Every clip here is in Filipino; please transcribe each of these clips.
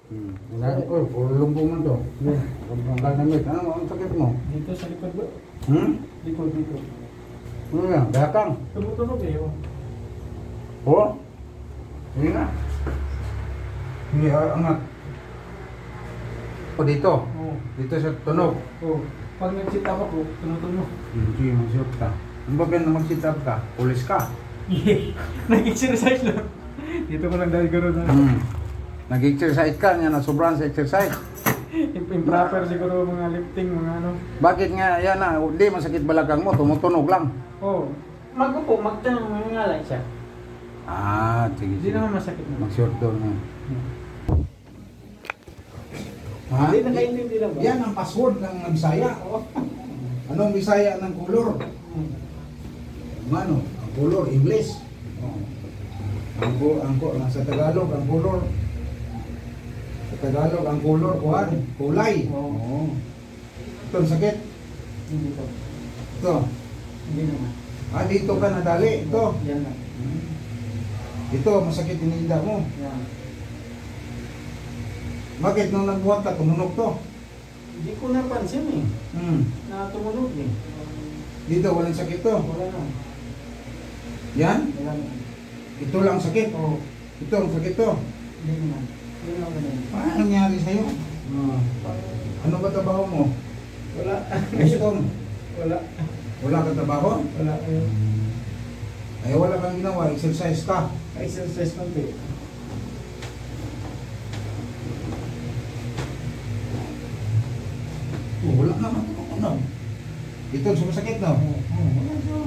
Puro lumpong man to. Lumpong dynamite. Ano ang sakit mo? Dito sa likod ba? Likod. Ano yan? Dakang? Tumutunog eh. Oo? Hindi nga. Hindi, angat. O dito? Oo. Dito sa tunog? Oo. Pag nag-sit up ako, tumutunog. Hindi, mag-sit ka. Ano ba ba na mag-sit up ka? Pulis ka? Nag-exercise lang. Dito ko lang dahil gano'n na. Nag-exercise ka nga na sobrang sa exercise. Improper siguro mga lifting, mga ano. Bakit nga yan na, hindi masakit balakang mo, tumutunog lang. Oo. Mag-upo, magtanong, mangalay siya. Sige. Hindi naman masakit na. Mag-short door na. Hindi nakaintindi lang ba? Yan ang password ng Bisaya. Anong Bisaya ng color? Ano? Ang color, English. Sa Tagalog, ang color. Sa Tagalog, ang color, kulay. Oo. Ito, ang sakit. Hindi ko. Ito. Hindi naman. Dito ka nadali. Ito. Yan na. Ito, masakit ininda mo. Yan. Bakit nung nagbuhat ka, tumunog to? Hindi ko napansin eh. Na tumunog eh. Dito, walang sakit to. Wala na. Yan? Wala na. Ito lang sakit. Oo. Ito, ang sakit to. Hindi naman. Hindi naman ganun. Ano nangyari sa'yo? Ano ba trabaho mo? Wala. Gusto mo? Wala. Wala ka trabaho? Wala. Ay, wala kang ginawa. Exercise ka. Exercise konti. Wala naman ito. Ito, sumasakit na. Wala siya.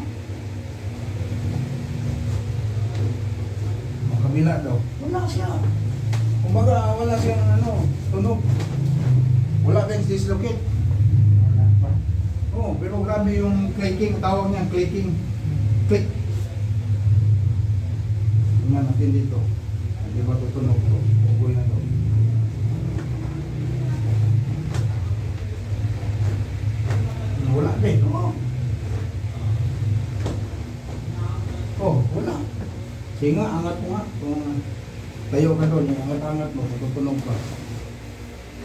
Kabila daw. Wala siya. Kumbaga, wala siyang tunog. Wala kang dislocate. Wala pa. Pero grabe yung clicking. Tawag niya, clicking. Click. Tingnan natin dito. Hindi ba tutunog to? Ugoy na to. Wala din. Wala. Sige nga, angat mo nga. Tayo ka doon, angat-angat mo, tutunog ka.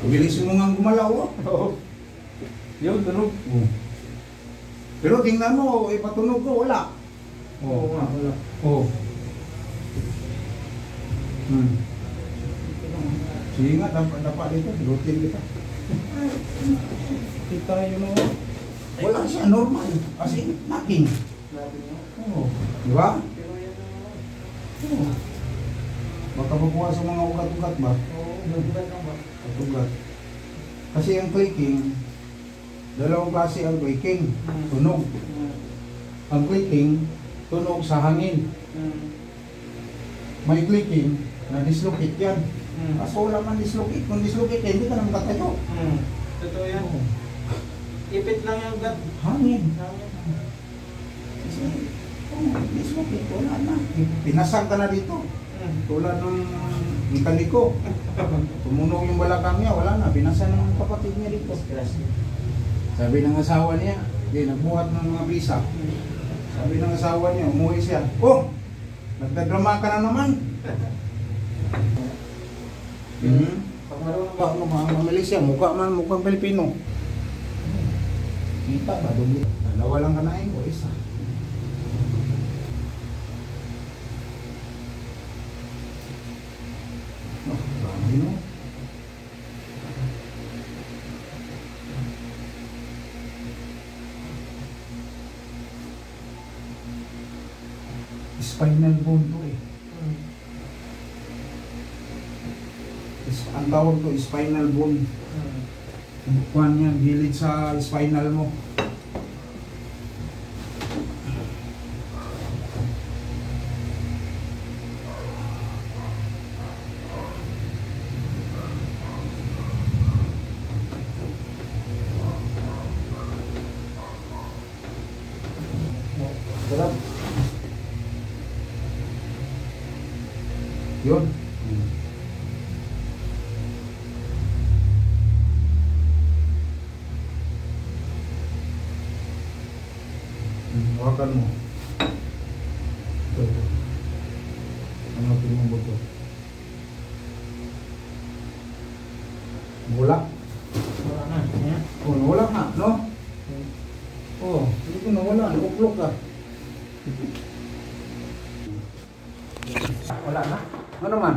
Bilis mo nga gumalaw. Oo. Yun, tunog. Pero tingnan mo, ipatunog ko, wala. Oo nga, wala. Sige nga, dapat dito, routine kita. Kita yun o. Wala siya, normal. Kasi nothing. Di ba? Baka makuha sa mga ugat-ugat ba? Oo, ugat lang ba? Ugat. Kasi ang clicking, dalawang klase ang clicking. Tunog. Ang clicking, tunog sa hangin. May clicking, na-dislocate yan. Kaso wala man dislocate. Kung dislocate, hindi ka naman katayo. Totoo yan. Ipit lang yung ugat. Hangin. Kasi, dislocate, wala na. Pinasang ka na dito. Tulad ng mekaniko. Tumunog yung balakang niya, wala na. Binasa ng kapatid niya dito. Sabi ng asawa niya, nagbuhat ng mga bisa. Sabi ng asawa niya, umuwi siya. Nagdadrama ka na naman. Pag marunong ba, mamili siya, mukhang Pilipino. Kita ba? Dalawa lang kanain ko, isa. Spinal bone to eh. Ang tawag to, spinal bone. Kuhan yan, gilid sa spinal mo. Sarap. Yun. Hawakan mo. Ito. Ano tingin mo to? Wala. Wala na. Ayan. Oh, wala nga, no? Oh, hindi ko nawala. Nakuplok ka. Wala na. Ano naman?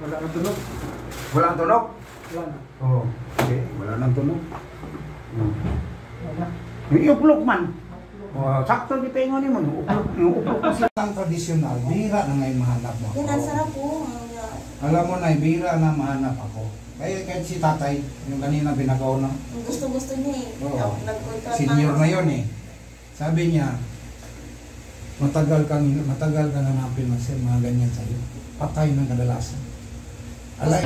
Wala na tunog. Wala ang tunog? Wala na. Oh, okay. Wala nang tunog. Wala. Yung iuplok man. Oh, sakto di paingon ni mo. Yung uplok kasi ang tradisyonal. Bihira na ngayon mahanap mo ako. Yan, ang sarap po. Alam mo na, bihira na mahanap ako. Kaya kahit si tatay, yung kanina binagaw na. Ang gusto-gusto niya eh. Oo. Nag-contract Senior na yun eh. Sabi niya, matagal ka nanapin ng mga ganyan sa'yo. Patay ng kadalasan. Alay.